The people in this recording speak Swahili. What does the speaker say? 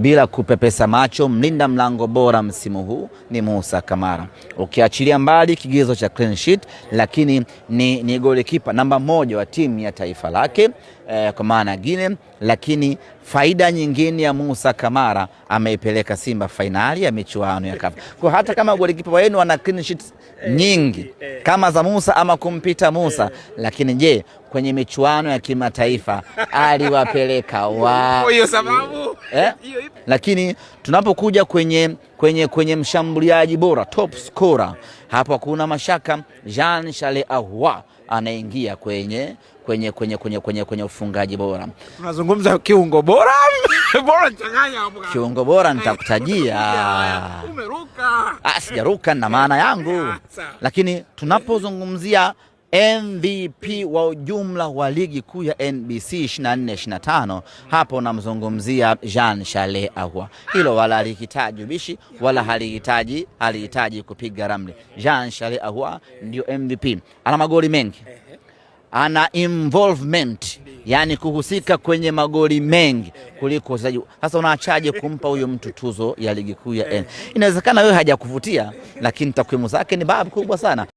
bila kupepesa macho, mlinda mlango bora msimu huu ni Musa Kamara. Ukiachilia mbali kigezo cha clean sheet, lakini ni golikipa namba 1 wa timu ya taifa lake kwa maana Guinea. Lakini faida nyingine ya Musa Kamara, ameipeleka Simba fainali ya michuano ya CAF. Kwa hata kama golikipa wenu wana clean sheets nyingi kama za Musa ama kumpita Musa, lakini je, kwenye michuano ya kimataifa aliwapeleka hiyo sababu Lakini tunapokuja kwenye mshambuliaji bora, top scorer, hapo kuna mashaka Jean Charles Ahoua anaingia kwenye ufungaji bora. Tunazungumza kiungo bora bora changanya hapo. Kiungo bora nitakutajia. Umeruka. Sijaruka na maana yangu. Lakini tunapozungumzia MVP wa ujumla wa ligi kuu ya NBC 24-25, hapo namzungumzia Jean Charles Ahoua. Hilo wala halihitaji ubishi wala halihitaji kupiga ramli. Jean Charles Ahoua ndio MVP. Ana magoli mengi, ana involvement, yani kuhusika kwenye magoli mengi kuliko wachezaji. Sasa unaachaje kumpa huyo mtu tuzo ya ligi kuu ya Inawezekana wewe hajakuvutia, lakini takwimu zake ni babu kubwa sana.